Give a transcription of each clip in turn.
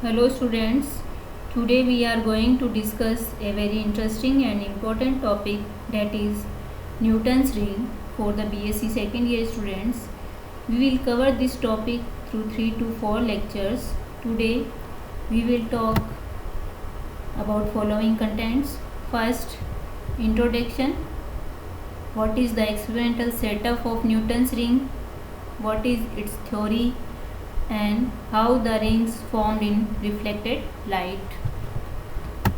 Hello students, today we are going to discuss a very interesting and important topic, that is Newton's ring for the BSc second year students. We will cover this topic through 3 to 4 lectures. Today we will talk about following contents. First, introduction. What is the experimental setup of Newton's ring? What is its theory? And how the rings formed in reflected light.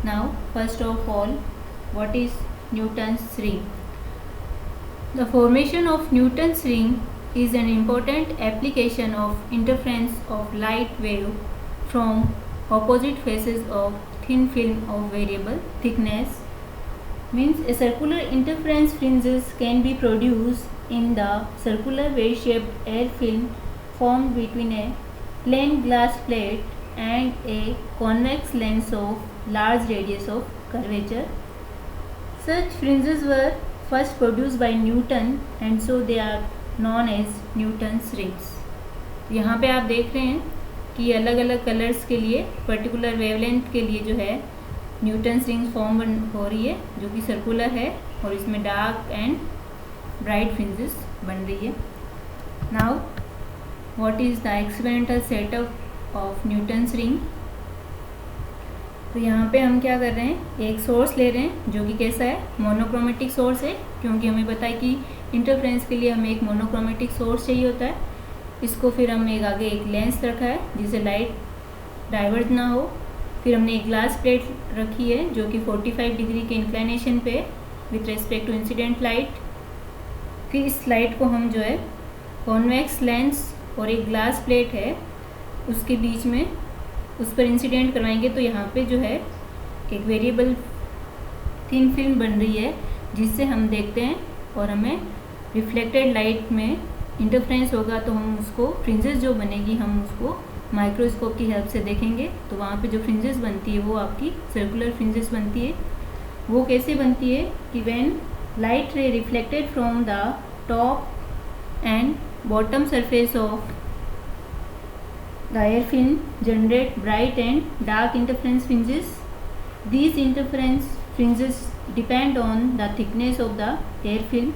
Now, first of all, what is Newton's ring? The formation of Newton's ring is an important application of interference of light wave from opposite faces of thin film of variable thickness. Means a circular interference fringes can be produced in the circular wedge-shaped air film formed between a plain glass plate and a convex lens of large radius of curvature. Such fringes were first produced by Newton and so they are known as Newton's rings. यहाँ पे आप देख रहे हैं कि अलग अलग colours के लिए पर्टिकुलर वेवलेंथ के लिए जो है न्यूटन्स रिंग्स फॉर्म हो रही है, जो कि सर्कुलर है और इसमें डार्क एंड ब्राइट फ्रिंजेस बन रही है. Now what is the experimental setup of Newton's ring. तो यहाँ पे हम क्या कर रहे हैं, एक सोर्स ले रहे हैं जो कि कैसा है, मोनोक्रोमेटिक सोर्स है, क्योंकि हमें पता है कि इंटरफ्रेंस के लिए हमें एक मोनोक्रोमेटिक सोर्स चाहिए होता है. इसको फिर हमने आगे एक लेंस रखा है जिससे लाइट डाइवर्ट ना हो. फिर हमने एक ग्लास प्लेट रखी है जो कि 45 डिग्री के इंक्लिनेशन पे with respect to incident light. फिर इस लाइट को हम जो है कॉन्वेक्स लेंस और एक ग्लास प्लेट है उसके बीच में उस पर इंसिडेंट करवाएंगे. तो यहाँ पे जो है एक वेरिएबल थिन फिल्म बन रही है जिससे हम देखते हैं और हमें रिफ्लेक्टेड लाइट में इंटरफ्रेंस होगा तो हम उसको फ्रिंजेस जो बनेगी हम उसको माइक्रोस्कोप की हेल्प से देखेंगे. तो वहाँ पे जो फ्रिंजेस बनती है वो आपकी सर्कुलर फ्रिंजेस बनती है. वो कैसे बनती है कि व्हेन लाइट रे reflected from the top and bottom surface of the air film generate bright and dark interference fringes. These interference fringes depend on the thickness of the air film.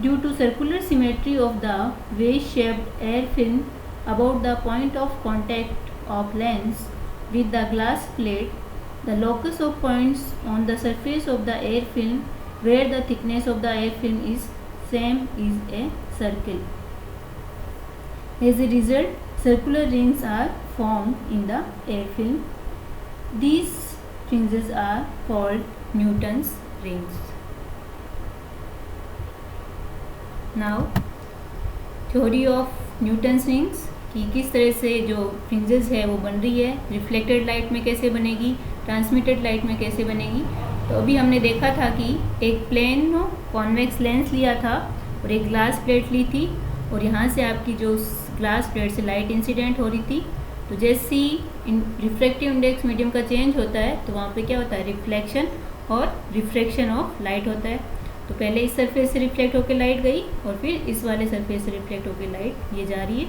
Due to circular symmetry of the wedge-shaped air film about the point of contact of lens with the glass plate, the locus of points on the surface of the air film where the thickness of the air film is same is a circle. As a result, circular rings are formed in the air film. These fringes are called Newton's rings. Now, theory of Newton's rings कि किस तरह से जो fringes है वो बन रही है, रिफ्लेक्टेड लाइट में कैसे बनेगी, ट्रांसमिटेड लाइट में कैसे बनेगी. तो अभी हमने देखा था कि एक प्लेन कॉन्वेक्स लेंस लिया था और एक ग्लास प्लेट ली थी और यहाँ से आपकी जो ग्लास प्लेट से लाइट इंसिडेंट हो रही थी. तो जैसे ही रिफ्रैक्टिव इंडेक्स मीडियम का चेंज होता है तो वहाँ पे क्या होता है, रिफ्लेक्शन और रिफ्रैक्शन ऑफ लाइट होता है. तो पहले इस सरफेस से रिफ्लेक्ट होकर लाइट गई और फिर इस वाले सरफेस से रिफ्लेक्ट होकर लाइट ये जा रही है.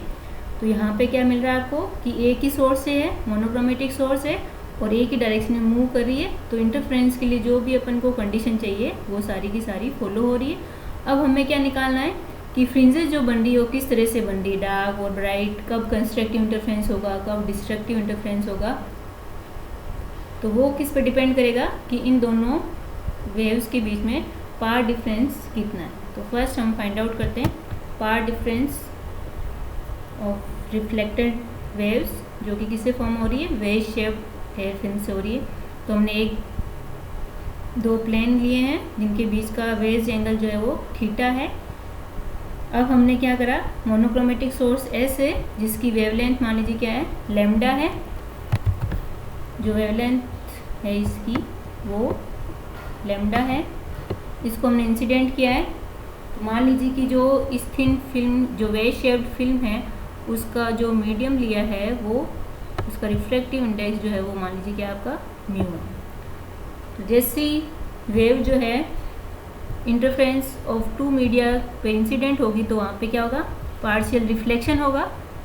तो यहाँ पे क्या मिल रहा है आपको कि एक ही सोर्स से है, मोनोक्रोमेटिक सोर्स है और एक ही डायरेक्शन में मूव कर रही है. तो इंटरफ्रेंस के लिए जो भी अपन को कंडीशन चाहिए वो सारी की सारी फॉलो हो रही है. अब हमें क्या निकालना है कि फ्रिंजेस जो बन रही है वो किस तरह से बन रही है, डार्क और ब्राइट, कब कंस्ट्रक्टिव इंटरफ्रेंस होगा, कब डिस्ट्रक्टिव इंटरफ्रेंस होगा. तो वो किस पर डिपेंड करेगा कि इन दोनों वेव्स के बीच में पार डिफरेंस कितना है. तो फर्स्ट हम फाइंड आउट करते हैं पार डिफरेंस ऑफ रिफ्लेक्टेड वेव्स जो कि किससे फॉर्म हो रही है, वेज शेप्ड एयर फिल्म से हो रही है. तो हमने दो प्लेन लिए हैं जिनके बीच का वेज एंगल जो है वो थीटा है. अब हमने क्या करा, मोनोक्रोमेटिक सोर्स एस है जिसकी वेवलेंथ मान लीजिए क्या है, लैम्डा है. जो वेवलेंथ है इसकी वो लैम्डा है. इसको हमने इंसिडेंट किया है. तो मान लीजिए कि जो इस थिन फिल्म जो वेज शेप्ड फिल्म है उसका जो मीडियम लिया है वो उसका रिफ्रैक्टिव इंडेक्स जो है वो मान लीजिए क्या आपका म्यू है. तो जैसी वेव जो है इंटरफ्रेंस ऑफ टू मीडिया पे इंसिडेंट होगी तो वहाँ पे क्या होगा, पार्शियल रिफ्लेक्शन होगा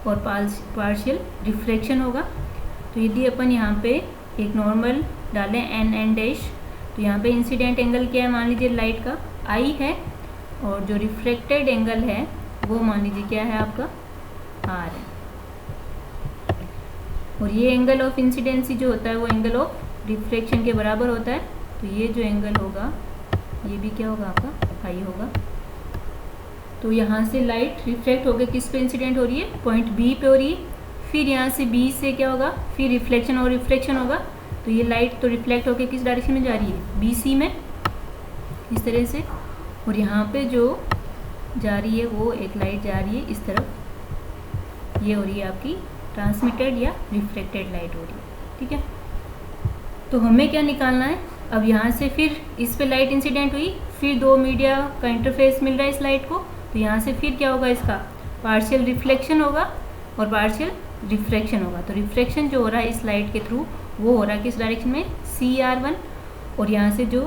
और पार्शियल रिफ्रैक्शन होगा. तो यदि अपन यहाँ पे एक नॉर्मल डालें एन डैश, तो यहाँ पे इंसिडेंट एंगल क्या है, मान लीजिए लाइट का आई है, और जो रिफ्लेक्टेड एंगल है वो मान लीजिए क्या है आपका आर है। और ये एंगल ऑफ इंसिडेंसी जो होता है वो एंगल ऑफ रिफ्लेक्शन के बराबर होता है। तो ये जो एंगल होगा ये भी क्या होगा आपका आई होगा। तो यहाँ से लाइट रिफ्लेक्ट होकर किस पे इंसिडेंट हो रही है, पॉइंट बी पे हो रही है। फिर यहाँ से बी से क्या होगा, फिर रिफ्लेक्शन और रिफ्लेक्शन होगा। तो ये लाइट तो रिफ्लेक्ट होकर किस डायरेक्शन में जा रही है, बी सी में, इस तरह से। और यहाँ पे जो जा रही है वो एक लाइट जा रही है इस तरफ, ये हो रही है आपकी ट्रांसमिटेड या रिफ्लेक्टेड लाइट हो रही है, ठीक है। तो हमें क्या निकालना है, अब यहाँ से फिर इस पे लाइट इंसिडेंट हुई, फिर दो मीडिया का इंटरफेस मिल रहा है इस लाइट को। तो यहाँ से फिर क्या होगा, इसका पार्शियल रिफ्लेक्शन होगा और पार्शियल रिफ्रैक्शन होगा। तो रिफ्रैक्शन जो हो रहा है इस लाइट के थ्रू वो हो रहा है किस डायरेक्शन में, CR1। और यहाँ से जो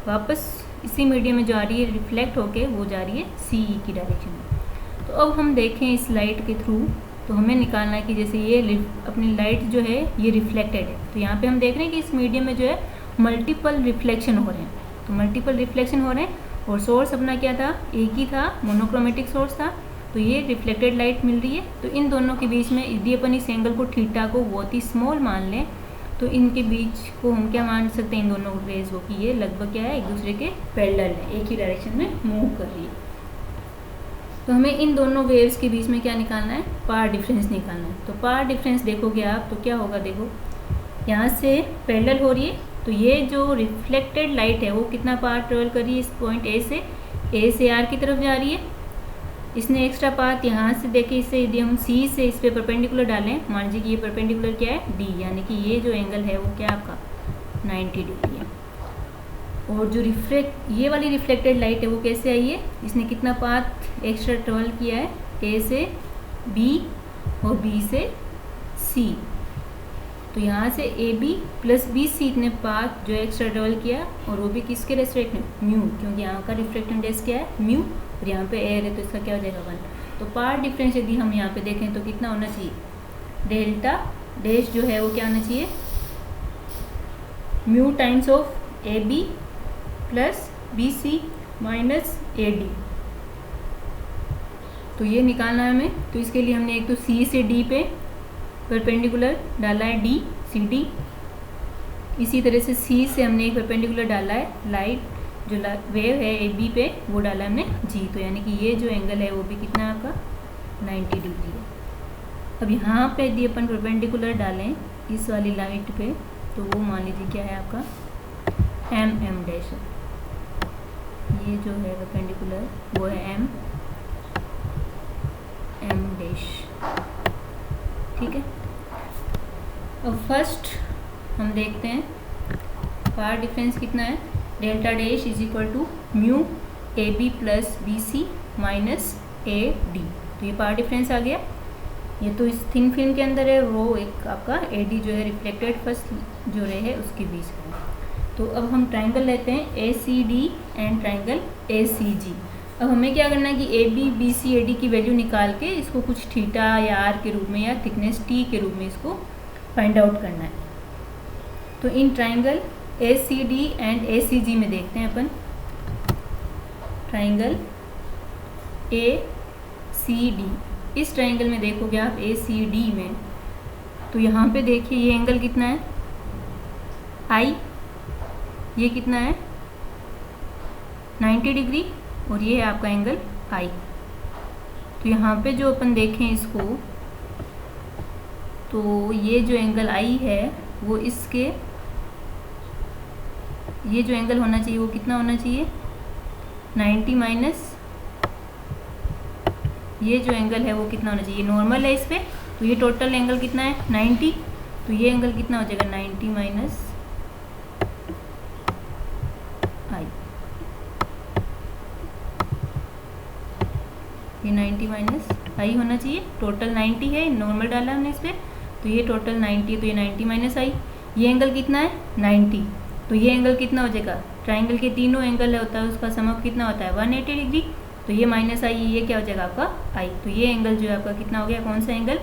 वापस इसी मीडियम में जो आ रही है रिफ्लेक्ट होके वो जा रही है CE की डायरेक्शन में। तो अब हम देखें इस लाइट के थ्रू, तो हमें निकालना है कि जैसे ये अपनी लाइट जो है ये रिफ्लेक्टेड है। तो यहाँ पे हम देख रहे हैं कि इस मीडियम में जो है मल्टीपल रिफ्लेक्शन हो रहे हैं। तो मल्टीपल रिफ्लेक्शन हो रहे हैं और सोर्स अपना क्या था, एक ही था, मोनोक्रोमेटिक सोर्स था। तो ये रिफ्लेक्टेड लाइट मिल रही है। तो इन दोनों के बीच में यदि अपन इस एंगल को थीटा को बहुत ही स्मॉल मान लें तो इनके बीच को हम क्या मान सकते हैं, इन दोनों रेज को, कि ये लगभग क्या है, एक दूसरे के पैरेलल है, एक ही डायरेक्शन में मूव कर रही है। तो हमें इन दोनों वेव्स के बीच में क्या निकालना है, पावर डिफरेंस निकालना है। तो पावर डिफरेंस देखोगे आप तो क्या होगा, देखो यहाँ से पैरेलल हो रही है। तो ये जो रिफ्लेक्टेड लाइट है वो कितना पाथ ट्रेवल कर रही है, इस पॉइंट ए से आर की तरफ जा रही है। इसने एक्स्ट्रा पाथ यहाँ से देखिए, इससे यदि हम सी से इस पे परपेंडिकुलर डालें, मान लीजिए कि ये परपेंडिकुलर क्या है, डी, यानी कि ये जो एंगल है वो क्या आपका 90 डिग्री है। और जो ये वाली रिफ्लेक्टेड लाइट है वो कैसे आई है, इसने कितना पाथ एक्स्ट्रा ट्रेवल किया है, ए से बी और बी से सी। तो यहाँ से A B plus B C ने पाथ जो एक्स्ट्रा ट्रेवल किया, और वो भी किसके रेस्पेक्ट में, म्यू, क्योंकि यहाँ का रिफ्लेक्टेंस क्या है, म्यू, और यहाँ पे एयर है तो इसका क्या हो जाएगा 1। तो पावर डिफरेंस यदि हम यहाँ पे देखें तो कितना होना चाहिए, डेल्टा डैश जो है वो क्या होना चाहिए, mu times of A B plus B C minus A D. तो ये निकालना है हमें। तो इसके लिए हमने एक तो सी से डी पे परपेंडिकुलर डाला है डी सी डी, इसी तरह से सी से हमने एक परपेंडिकुलर डाला है लाइट जो वेव है ए बी पे, वो डाला हमने जी। तो यानी कि ये जो एंगल है वो भी कितना है आपका 90 डिग्री है। अब यहाँ पे यदि अपन परपेंडिकुलर डालें इस वाली लाइट पे तो वो मान लीजिए क्या है आपका एम डैश है। ये जो है परपेंडिकुलर वो है एम डैश, ठीक है। अब फर्स्ट हम देखते हैं पावर डिफरेंस कितना है, delta dash is equal to mu A B plus B C minus A D. तो ये पावर डिफरेंस आ गया। ये तो इस थिन फिल्म के अंदर है, वो एक आपका ए डी जो है रिफ्लेक्टेड फर्स्ट जो रे है उसके बीच में। तो अब हम ट्राइंगल लेते हैं A C D and triangle A C G. अब हमें क्या करना है कि A B B C A D की वैल्यू निकाल के इसको कुछ थीटा या आर के रूप में या थिकनेस टी के रूप में इसको फाइंड आउट करना है। तो इन triangle A C D and A C G में देखते हैं अपन ट्राइंगल ए सी डी। इस ट्राइंगल में देखोगे आप ए सी डी में, तो यहाँ पे देखिए ये एंगल कितना है आई, ये कितना है 90 डिग्री, और ये है आपका एंगल आई। तो यहाँ पे जो अपन देखें इसको, तो ये जो एंगल आई है वो इसके, ये जो एंगल होना चाहिए वो कितना होना चाहिए 90 माइनस ये जो एंगल है वो कितना होना चाहिए, नॉर्मल है इस पर। तो ये टोटल एंगल कितना है 90, तो ये एंगल कितना हो जाएगा 90 माइनस आई, ये 90 माइनस आई होना चाहिए। टोटल 90 है, नॉर्मल डाला हमने इस पर, तो ये टोटल 90 है, तो ये 90 माइनस आई। ये एंगल कितना है 90, तो ये एंगल कितना हो जाएगा, ट्राइंगल के तीनों एंगल होता है उसका सम कितना होता है 180 डिग्री। तो ये माइनस आई, ये क्या हो जाएगा आपका आई। तो ये एंगल जो है आपका कितना हो गया, कौन सा एंगल,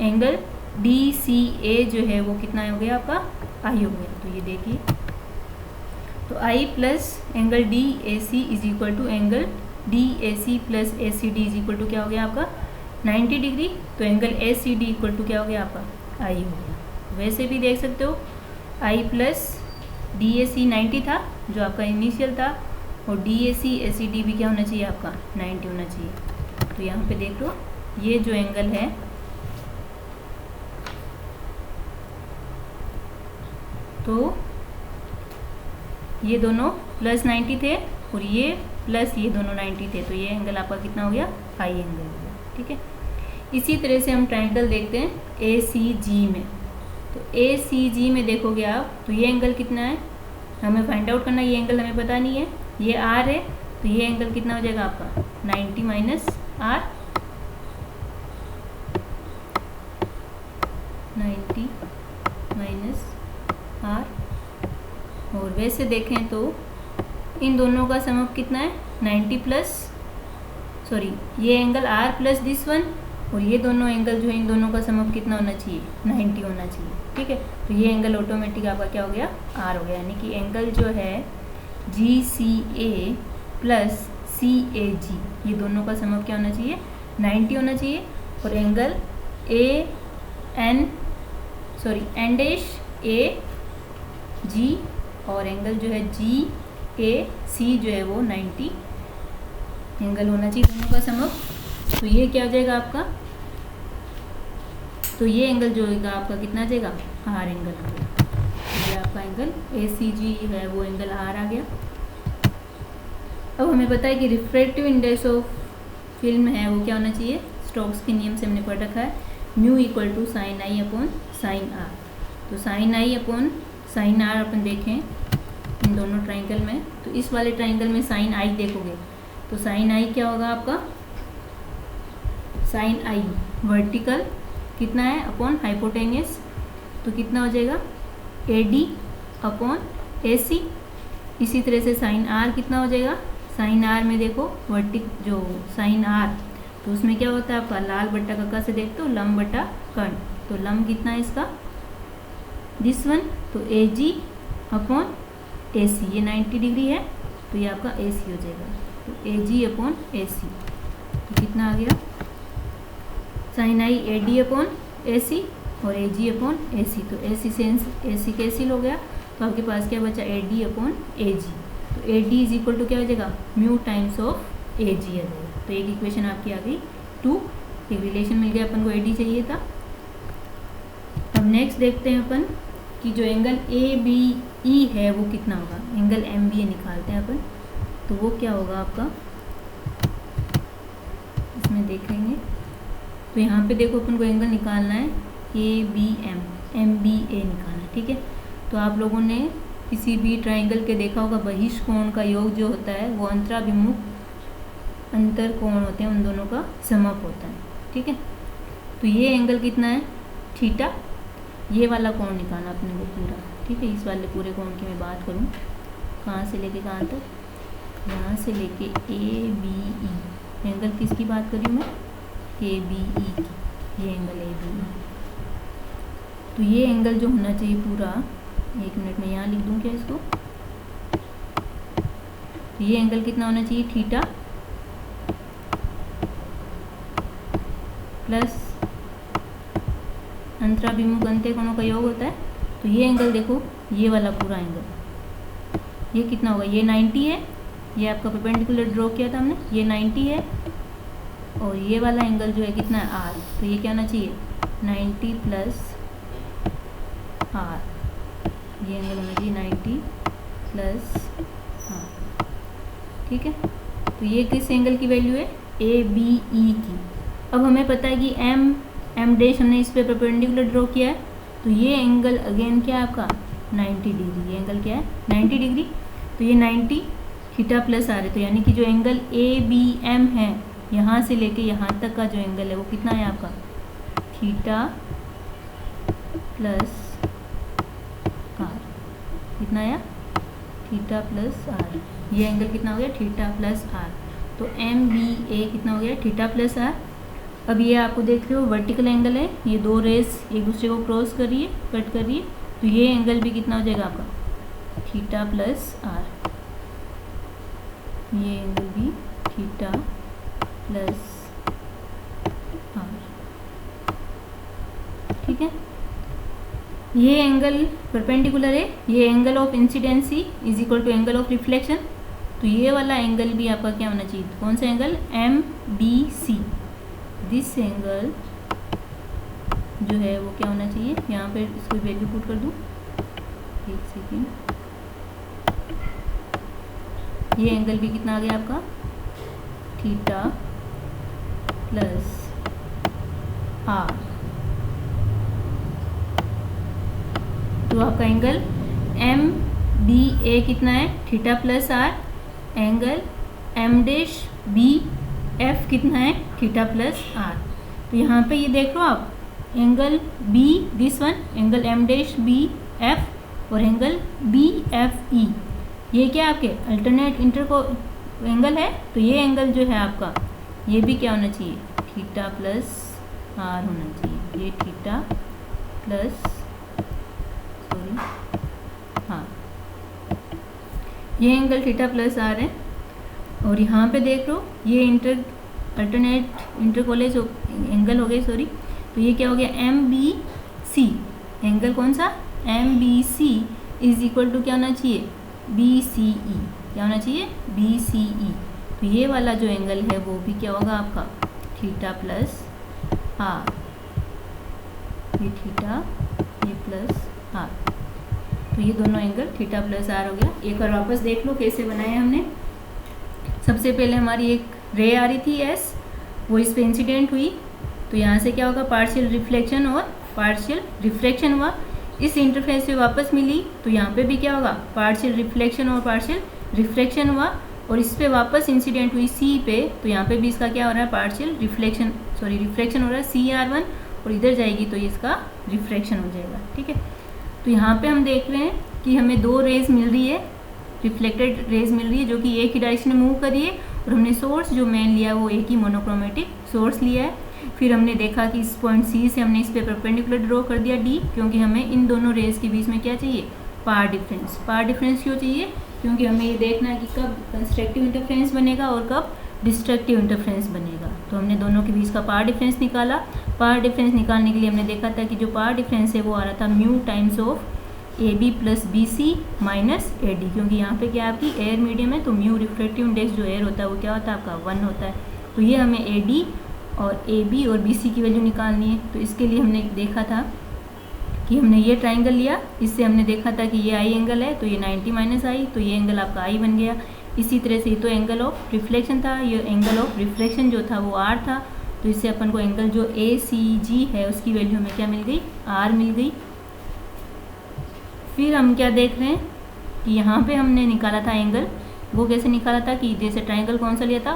एंगल डी सी ए जो है वो कितना हो गया आपका आई हो गया। तो ये देखिए, तो i plus angle D A C is equal to angle D A C plus A C D is equal to क्या हो गया आपका 90 डिग्री। तो angle A C D equal to क्या हो गया आपका आई हो गया। वैसे भी देख सकते हो आई प्लस डी ए सी 90 था जो आपका इनिशियल था, और D A C A C D भी क्या होना चाहिए आपका 90 होना चाहिए। तो यहाँ पे देख लो ये जो एंगल है तो ये दोनों प्लस 90 थे और ये प्लस ये दोनों 90 थे, तो ये एंगल आपका कितना हो गया आई एंगल हो गया। ठीक है, इसी तरह से हम ट्रायंगल देखते हैं ए सी जी में। तो ए सी जी में देखोगे आप तो ये एंगल कितना है हमें फाइंड आउट करना है। ये एंगल हमें पता नहीं है, ये आर है, तो ये एंगल कितना हो जाएगा आपका 90 माइनस आर, 90 माइनस आर। और वैसे देखें तो इन दोनों का सम कितना है 90 प्लस सॉरी ये angle R plus this one, और ये दोनों एंगल जो है इन दोनों का सम कितना होना चाहिए 90 होना चाहिए। ठीक है, तो ये एंगल ऑटोमेटिक आपका क्या हो गया आर हो गया, यानी कि एंगल जो है जी सी ए प्लस सी ए जी ये दोनों का सम क्या होना चाहिए 90 होना चाहिए। और angle A N sorry N dash A G और एंगल जो है जी ए सी जो है वो 90 एंगल होना चाहिए दोनों का सम। तो ये क्या हो जाएगा आपका, तो ये एंगल जो होगा आपका कितना आ जाएगा आर एंगल आ गया। तो ये आपका एंगल ए सी जी है वो एंगल आर आ गया। अब हमें पता है कि रिफ्रैक्टिव इंडेक्स ऑफ फिल्म है वो क्या होना चाहिए, स्टोक्स के नियम से हमने पढ़ रखा है mu equal to sine i upon sine r. तो sine i upon sine r अपन देखें इन दोनों ट्राइंगल में, तो इस वाले ट्राइंगल में साइन आई देखोगे तो साइन आई क्या होगा आपका साइन आई वर्टिकल कितना है अपॉन हाइपोटेनियस, तो कितना हो जाएगा ए डी अपॉन ए सी। इसी तरह से साइन आर कितना हो जाएगा, साइन आर में देखो वर्टिक जो साइन आर तो उसमें क्या होता है आपका लाल बट्टा कक्का से देखते हो लंब बट्टा कर्ण, तो लंब कितना है इसका दिस वन, तो ए जी अपॉन ए सी ये 90 डिग्री है तो ये आपका ए सी हो जाएगा। तो ए जी अपॉन ए सी तो कितना आ गया sine i A D upon A C और ए जी अपॉन ए सी, तो ए सी से ए सी कैंसिल हो गया तो आपके पास क्या बचा ए डी अपॉन ए जी। तो A D is equal to क्या हो जाएगा mu times of A G आ जाएगा। तो एक इक्वेशन आपकी आ गई 2, एक रिलेशन मिल गया अपन को ए डी चाहिए था। अब नेक्स्ट देखते हैं अपन कि जो एंगल ए बी ई है वो कितना होगा, एंगल एम बी ए निकालते हैं अपन, तो वो क्या होगा आपका इसमें देखेंगे। तो यहाँ पे देखो अपन को एंगल निकालना है ए बी एम बी ए निकालना है। ठीक है, तो आप लोगों ने किसी भी ट्राइंगल के देखा होगा बहिष्कोण का योग जो होता है वो अंतराभिमुख अंतर कोण होते हैं उन दोनों का समअप होता है। ठीक है, तो ये एंगल कितना है थीटा, ये वाला कोण निकालना अपने को पूरा। ठीक है, इस वाले पूरे कोण की मैं बात करूँ कहाँ से लेके कहाँ तक, यहाँ से लेके ए बी ई एंगल किसकी बात कर रही हूँ मैं ए बी ई की, ये एंगल ए बी ई। तो ये एंगल जो होना चाहिए पूरा, एक मिनट में यहाँ लिख दूँ क्या इसको, तो ये एंगल कितना होना चाहिए थीटा प्लस अंतराभिमुख अंत्य कोणों का योग होता है। तो ये एंगल देखो ये वाला पूरा एंगल ये कितना होगा, ये 90 है, ये आपका परपेंडिकुलर ड्रॉ किया था हमने, ये 90 है और ये वाला एंगल जो है कितना है आर, तो ये क्या होना चाहिए 90 प्लस आर, ये एंगल होना चाहिए 90 प्लस आर। ठीक है, तो ये किस एंगल की वैल्यू है ए बी ई की। अब हमें पता है कि एम डैश हमने इस पे परपेंडिकुलर ड्रॉ किया है, तो ये एंगल अगेन क्या है आपका 90 डिग्री, ये एंगल क्या है 90 डिग्री, तो ये 90 थीटा प्लस आर है, तो यानी कि जो एंगल ए बी एम है यहाँ से लेके यहाँ तक का जो एंगल है वो कितना है आपका थीटा प्लस आर, कितना आया थीटा प्लस आर, ये एंगल कितना हो गया थीटा प्लस आर। तो एम बी ए कितना हो गया थीटा प्लस आर। अब ये आपको देख रहे हो वर्टिकल एंगल है, ये दो रेस एक दूसरे को क्रॉस कर रही है, कट कर रही है, तो ये एंगल भी कितना हो जाएगा आपका थीटा प्लस आर, ये एंगल भी थीटा प्लस आर, ठीक है। ये एंगल परपेंडिकुलर है, ये angle of incidence is equal to angle of reflection, तो ये वाला एंगल भी आपका क्या होना चाहिए, कौन सा angle, M B C, this angle जो है वो क्या होना चाहिए, यहाँ पे इसको वैल्यू पुट कर दूँ, एक सेकेंड, ये एंगल भी कितना आ गया आपका थीटा प्लस आर, तो आपका एंगल एम बी ए कितना है theta plus R, angle M dash B F कितना है थीटा प्लस आर। तो यहाँ पे ये देख लो आप, angle B this one, angle M dash B F और एंगल बी एफ ई, ये क्या आपके अल्टरनेट इंटर एंगल है, तो ये एंगल जो है आपका ये भी क्या होना चाहिए थीटा प्लस आर होना चाहिए, ये थीटा प्लस सॉरी हाँ, ये एंगल थीटा प्लस आर है। और यहाँ पे देख लो ये अल्टरनेट इंटरकॉलेज एंगल हो गए सॉरी, तो ये क्या हो गया एम बी सी, एंगल कौन सा M B C is equal to क्या होना चाहिए बी सी ई, क्या होना चाहिए बी सी ई, तो ये वाला जो एंगल है वो भी क्या होगा आपका थीटा प्लस आर, ये थीटा ये प्लस आर, तो ये दोनों एंगल थीटा प्लस आर हो गया। एक बार वापस देख लो कैसे बनाया हमने। सबसे पहले हमारी एक रे आ रही थी एस, वो इस पे इंसिडेंट हुई, तो यहाँ से क्या होगा पार्शियल रिफ्लेक्शन और पार्शियल रिफ्रैक्शन हुआ, इस इंटरफेस पे वापस मिली, तो यहाँ पे भी क्या होगा पार्शियल रिफ्लेक्शन और पार्शियल रिफ्रैक्शन हुआ, और इस पे वापस इंसिडेंट हुई सी पे, तो यहाँ पे भी इसका क्या हो रहा है पार्शियल रिफ्लेक्शन रिफ्रैक्शन हो रहा है CR1, और इधर जाएगी तो इसका रिफ्रैक्शन हो जाएगा, ठीक है। तो यहाँ पे हम देख रहे हैं कि हमें दो रेज मिल रही है, रिफ्लेक्टेड रेज मिल रही है जो कि एक ही डायरेक्शन में मूव कर रही है, और हमने सोर्स जो मेन लिया है वो एक ही मोनोक्रोमेटिक सोर्स लिया है। फिर हमने देखा कि इस पॉइंट सी से हमने इस पे परपेंडिकुलर ड्रॉ कर दिया D, क्योंकि हमें इन दोनों रेज के बीच में क्या चाहिए पावर डिफरेंस। पावर डिफरेंस क्यों चाहिए, क्योंकि हमें ये देखना है कि कब कंस्ट्रक्टिव इंटरफेरेंस बनेगा और कब डिस्ट्रक्टिव इंटरफेरेंस बनेगा। तो हमने दोनों के बीच का पावर डिफरेंस निकाला। पावर डिफरेंस निकालने के लिए हमने देखा था कि जो पावर डिफरेंस है वो आ रहा था mu times of AB plus BC minus AD, क्योंकि यहाँ पे क्या आपकी एयर मीडियम है, तो म्यू रिफ्लेक्टिव इंडेक्स जो एयर होता है वो क्या होता है आपका 1 होता है। तो ये हमें AD और AB और BC की वैल्यू निकालनी है। तो इसके लिए हमने देखा था कि हमने ये ट्राइंगल लिया, इससे हमने देखा था कि ये आई एंगल है, तो ये 90 माइनस आई, तो ये एंगल आपका आई बन गया। इसी तरह से ये तो एंगल ऑफ रिफ्लेक्शन था, ये एंगल ऑफ रिफ्लेक्शन जो था वो आर था, तो इससे अपन को एंगल जो ACG है उसकी वैल्यू हमें क्या मिल गई आर मिल गई। फिर हम क्या देख रहे हैं कि यहाँ पे हमने निकाला था एंगल, वो कैसे निकाला था कि जैसे ट्राइंगल कौन सा लिया था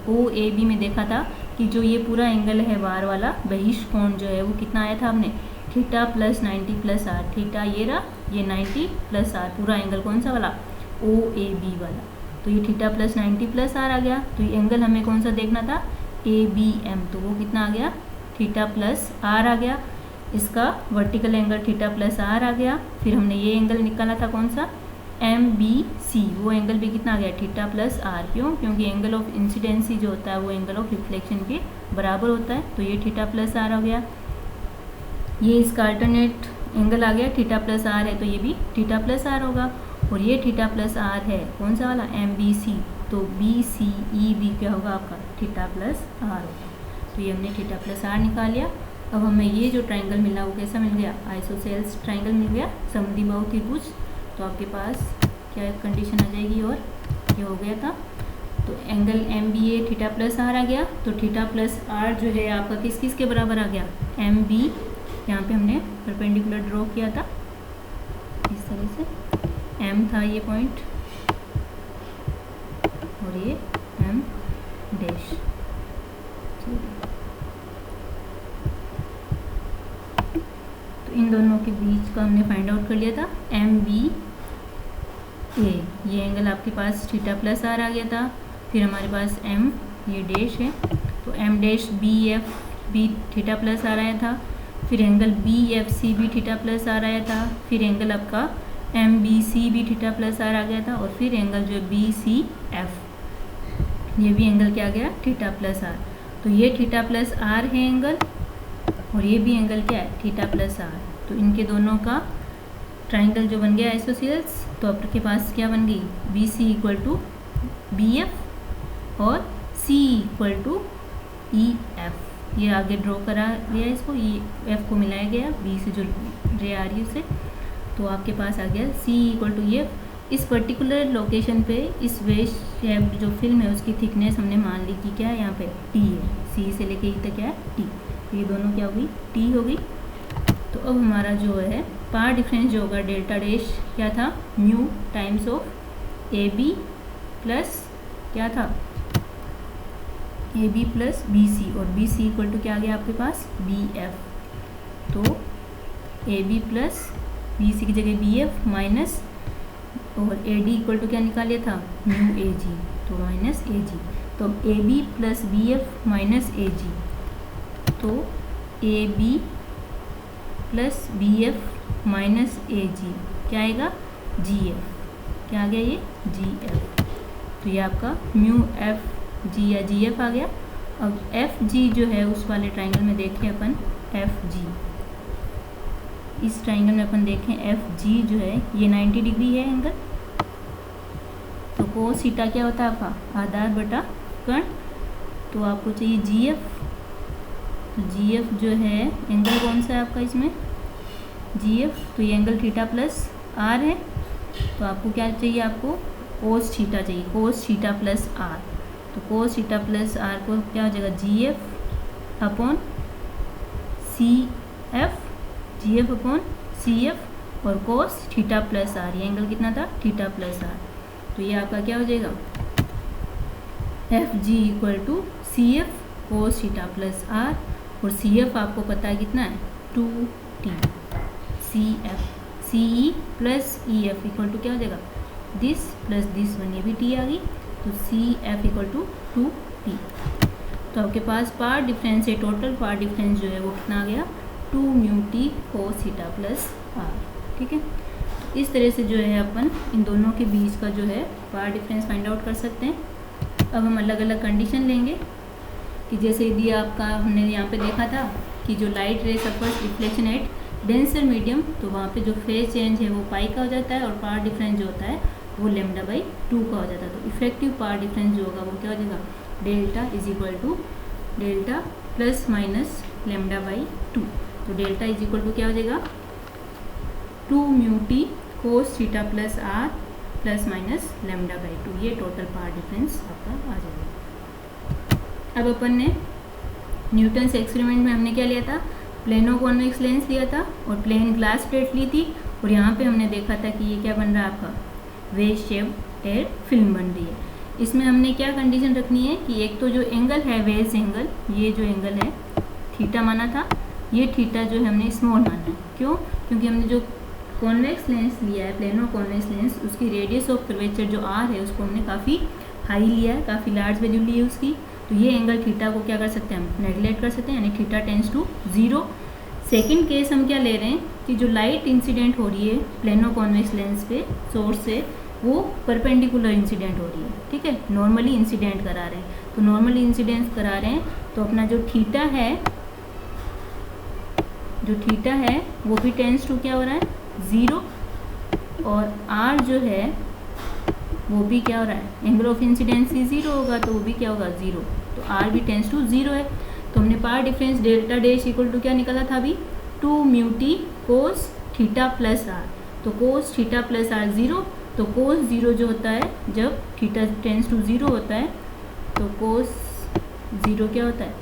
OAB में देखा था कि जो ये पूरा एंगल है बार वाला बहिष्ठ कोण जो है वो कितना आया था हमने theta plus 90 plus R, theta ये रहा, ये 90 प्लस आर, पूरा एंगल कौन सा वाला OAB वाला, तो ये थीटा प्लस 90 प्लस आर आ गया। तो ये एंगल हमें कौन सा देखना था ABM, तो वो कितना आ गया थीटा प्लस आर आ गया। इसका vertical angle theta plus r आ गया। फिर हमने ये एंगल निकाला था कौन सा MBC, वो एंगल भी कितना आ गया थीटा प्लस आर, क्यों, क्योंकि एंगल ऑफ इंसिडेंसी जो होता है वो एंगल ऑफ रिफ्लेक्शन के बराबर होता है, तो ये थीटा प्लस आर हो गया। ये इसका अल्टरनेट एंगल आ गया थीटा प्लस आर है, तो ये भी थीटा प्लस आर होगा। और ये थीटा प्लस आर है कौन सा वाला MBC, तो BCE भी क्या होगा आपका थीटा प्लस आर होगा। तो ये हमने थीटा प्लस आर निकाल लिया। अब हमें ये जो ट्राइंगल मिला वो कैसा मिल गया आइसोसेल्स ट्राइंगल मिल गया, समद्विबाहु त्रिभुज। तो आपके पास क्या कंडीशन आ जाएगी, और ये हो गया था। तो angle MBA theta plus r आ गया, तो थीटा प्लस आर जो है आपका किस किस के बराबर आ गया MB, यहाँ पे हमने परपेंडिकुलर ड्रॉ किया था इस तरह से, M था ये पॉइंट और ये M डैश, तो इन दोनों के बीच का हमने फाइंड आउट कर लिया था MBA। ये एंगल आपके पास थीटा प्लस आर आ गया था। फिर हमारे पास ये डैश है, तो M dash B F B theta plus आ रहा था, फिर एंगल बी एफ सी भी थीटा प्लस आ रहा था, फिर एंगल आपका एम बी सी भी थीटा प्लस आर आ गया था, और फिर एंगल जो बी सी एफ ये भी एंगल क्या गया थीटा प्लस आर। तो ये थीटा प्लस आर है एंगल, और ये भी एंगल क्या है थीटा प्लस आर। तो इनके दोनों का ट्राइंगल जो बन गया आइसोसील्स, तो आपके पास क्या बन गई B C equal to B F और C equal to E F. ये आगे ड्रॉ करा गया, इसको ई एफ को मिलाया गया बी से जो रे आ रही है उससे, तो आपके पास आ गया सी इक्वल टू ई एफ। इस पर्टिकुलर लोकेशन पे इस वेव शेप जो फिल्म है उसकी थिकनेस हमने मान ली कि क्या है यहाँ पे टी है, सी से लेके ई तक क्या है टी, तो ये दोनों क्या होगी टी होगी। तो अब हमारा जो है पावर डिफरेंस जो होगा डेल्टा डैश क्या था mu times of A B plus क्या था A B plus B C, और बी सी इक्वल टू क्या आ गया आपके पास बी एफ। तो A B plus B C की जगह बी एफ माइनस, और ए डी इक्वल टू क्या निकाल लिया था म्यू ए जी, तो माइनस ए जी। तो A B plus B F minus A G, तो A B plus B F minus A G क्या आएगा जी एफ। क्या आ गया ये जी एफ। तो ये आपका म्यू एफ जी या जी एफ आ गया। अब एफ जी जो है उस वाले ट्राइंगल में देखें अपन एफ जी, इस ट्राइंगल में अपन देखें एफ जी जो है ये 90 डिग्री है एंगल। तो कोस थीटा क्या होता है आपका आधार बटा कर्ण, तो आपको चाहिए जी एफ। तो जी एफ जो है एंगल कौन सा है आपका इसमें जी एफ, तो ये एंगल थीटा प्लस आर है। तो आपको क्या चाहिए आपको कोस थीटा चाहिए, कोस थीटा प्लस आर। तो कोस थीटा प्लस आर को क्या हो जाएगा जी एफ अपॉन सी एफ, जी एफ अपॉन सी एफ, और कोस थीटा प्लस आर, ये एंगल कितना था थीटा प्लस आर। तो ये आपका क्या हो जाएगा F G equal to C F cos theta plus R, और सी एफ आपको पता है कितना है 2t, C F C E plus E F equal to क्या हो जाएगा दिस प्लस दिस वन, ये भी टी आ गई, तो C F equal to 2t। तो आपके पास पावर डिफरेंस है, टोटल पावर डिफरेंस जो है वो कितना आ गया 2 mu T cos theta plus are. ठीक है, तो इस तरह से जो है अपन इन दोनों के बीच का जो है पावर डिफरेंस फाइंड आउट कर सकते हैं। अब हम अलग अलग कंडीशन लेंगे कि जैसे यदि आपका हमने यहाँ पे देखा था कि जो लाइट रे suffers reflection eight denser medium, तो वहाँ पे जो फेज चेंज है वो पाई का हो जाता है, और पावर डिफरेंस जो होता है वो लेमडा बाई 2 का हो जाता है। तो इफेक्टिव पावर डिफरेंस जो होगा वो क्या हो जाएगा delta is equal to delta plus minus lambda by 2। तो डेल्टा इज इक्वल टू क्या हो जाएगा 2 mu T cos theta plus R plus minus lambda by 2, ये टोटल पावर डिफरेंस आपका आ जाएगा। अब अपन ने न्यूटन से एक्सपेरिमेंट में हमने क्या लिया था प्लेनो कॉन्वेक्स लेंस लिया था, और प्लेन ग्लास प्लेट ली थी, और यहाँ पे हमने देखा था कि ये क्या बन रहा है आपका वेव शेप एयर फिल्म बन रही है। इसमें हमने क्या कंडीशन रखनी है कि एक तो जो एंगल है वेज एंगल, ये जो एंगल है थीटा माना था, ये थीटा जो है हमने स्मॉल माना है। क्यों? क्योंकि हमने जो कॉन्वेक्स लेंस लिया है प्लेनो कॉन्वेक्स लेंस, उसकी रेडियस ऑफ कर्वेचर जो आर है उसको हमने काफ़ी हाई लिया है, काफ़ी लार्ज वैल्यू ली है उसकी। तो ये एंगल थीटा को क्या कर सकते हैं हम नेगलेक्ट कर सकते हैं, यानी theta tends to 0। Second case हम क्या ले रहे हैं कि जो लाइट इंसिडेंट हो रही है प्लेनो कॉन्वेक्स लेंस पे सोर्स से, वो परपेंडिकुलर इंसिडेंट हो रही है। ठीक है, नॉर्मली इंसिडेंट करा रहे हैं, तो नॉर्मली इंसिडेंट करा रहे हैं, तो अपना जो थीटा है वो भी टेंस टू क्या हो रहा है 0, और आर जो है वो भी क्या हो रहा है एंगल ऑफ इंसिडेंसी 0 होगा, तो वो भी क्या होगा 0, तो आर भी टेंस टू 0 है। तो हमने power difference delta dash equal to क्या निकाला था अभी 2 mu T cos theta plus R. तो कोस थीटा प्लस आर 0, तो कोस 0 जो होता है जब थीटा टेंस टू 0 होता है, तो कोस 0 क्या होता है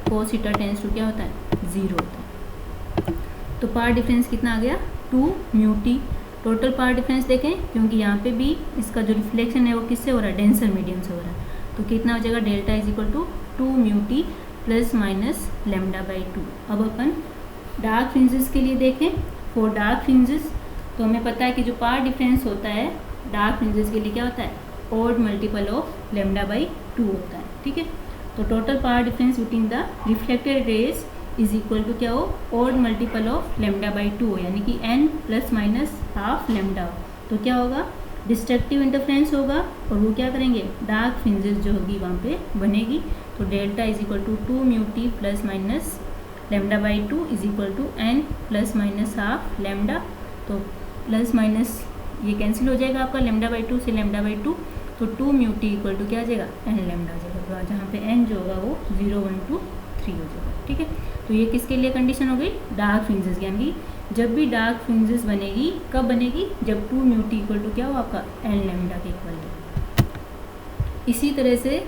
कोस थीटा टेंस टू क्या होता है 0 होता है। तो पावर डिफरेंस कितना आ गया 2 mu T. Total power difference देखें, क्योंकि यहाँ पे भी इसका जो रिफ्लेक्शन है वो किससे हो रहा है डेंसर मीडियम से हो रहा है, तो कितना हो जाएगा delta is equal to 2 mu T plus minus lambda by 2। अब अपन डार्क फ्रिंजेस के लिए देखें, फॉर डार्क फ्रिंजेस तो हमें पता है कि जो पावर डिफरेंस होता है डार्क फ्रिंजेस के लिए क्या होता है odd multiple of lambda by 2 होता है। ठीक है। तो total power difference between the reflected rays is equal to क्या हो, odd multiple of lambda by 2 हो, यानी कि n plus minus half lambda हो। तो क्या होगा, डिस्ट्रक्टिव इंटरफ्रेंस होगा और वो क्या करेंगे, डार्क फ्रिंजेस जो होगी वहाँ पे बनेगी। तो delta is equal to 2 mu T plus minus lambda by 2 is equal to n plus minus half lambda. तो प्लस माइनस ये कैंसिल हो जाएगा आपका, लेमडा बाई 2 से लेमडा बाई 2, तो 2 म्यू टी इक्वल टू क्या आ जाएगा, n लेमडा आ जाएगा, जहाँ पे n जो होगा वो 0 1 2 3 हो जाएगा। ठीक है, तो ये किसके लिए कंडीशन हो गई, डार्क फ्रिंजेस, यानी जब भी डार्क फ्रिंजेस बनेगी, कब बनेगी, जब 2 म्यू टी इक्वल टू क्या हो आपका n लेमडा के इक्वल हो। इसी तरह से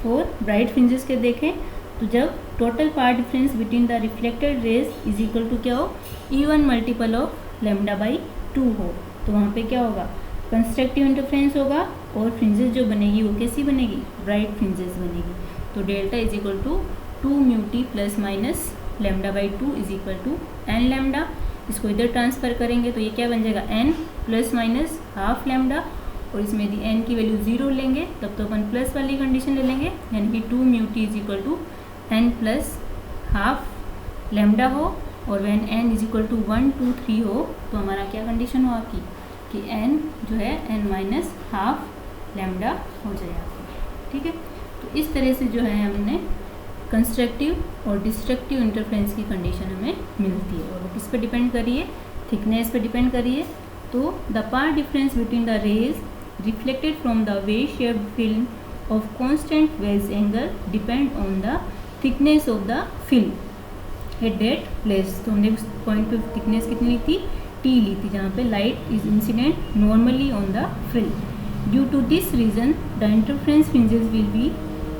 फॉर ब्राइट फ्रिंजेस के देखें तो जब total power difference between the reflected rays is equal to क्या हो, even multiple of lambda by 2 हो, तो वहाँ पे क्या होगा, कंस्ट्रक्टिव इंटरफ्रेंस होगा और फ्रिंजेस जो बनेगी वो कैसी बनेगी, ब्राइट फ्रिंजेस बनेगी। तो delta is equal to 2 mu T plus minus lambda by 2 is equal to n lambda. इसको इधर ट्रांसफ़र करेंगे तो ये क्या बन जाएगा, n plus minus half lambda, और इसमें यदि n की वैल्यू 0 लेंगे तब तो अपन प्लस वाली कंडीशन ले लेंगे, यानी कि 2 mu T is equal to n plus half lambda हो, और when n is equal to 1 2 3 हो तो हमारा क्या कंडीशन हो आपकी, कि n जो है n माइनस हाफ लेमडा हो जाएगा। ठीक है, तो इस तरह से जो है हमने कंस्ट्रक्टिव और डिस्ट्रक्टिव इंटरफ्रेंस की कंडीशन हमें मिलती है, और वो किस पे डिपेंड कर रही है, थिकनेस पे डिपेंड कर रही है। तो the power difference between the rays reflected from the wave shaped film of constant wedge angle depend on the thickness of the film at that place. तो हमने उस पॉइंट पे थिकनेस कितनी ली थी, T ली थी, जहाँ पे light is incident normally on the film. Due to this reason the interference fringes will be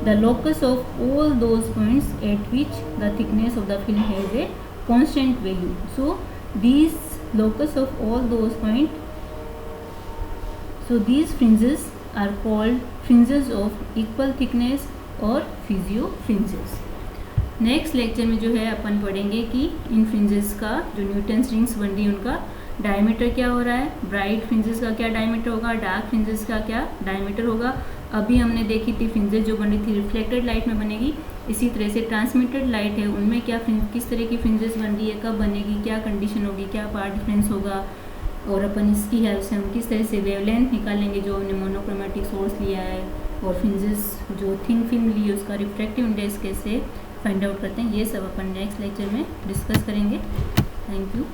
the locus of all those points at which the thickness of the film has a constant value. So these locus of all those points, so these fringes are called fringes of equal thickness और physio fringes. Next lecture में जो है अपन पढ़ेंगे कि इन fringes का जो Newton's rings बन रही है उनका डायमीटर क्या हो रहा है, ब्राइट फ्रिंजेस का क्या डायमीटर होगा, डार्क फ्रिंजेस का क्या डायमीटर होगा। अभी हमने देखी थी फ्रिंजेस जो बनी थी रिफ्लेक्टेड लाइट में बनेगी, इसी तरह से ट्रांसमिटेड लाइट है उनमें क्या किस तरह की फ्रिंजेस बन रही है, कब बनेगी, क्या कंडीशन होगी, क्या पावर डिफरेंस होगा, और अपन इसकी हेल्प से हम किस तरह से वेवलेंथ निकालेंगे जो हमने मोनोक्रोमेटिक सोर्स लिया है, और फ्रिंजेस जो थिन फिल्म ली है उसका रिफ्रैक्टिव इंडेक्स कैसे फाइंड आउट करते हैं, ये सब अपन नेक्स्ट लेक्चर में डिस्कस करेंगे। Thank you.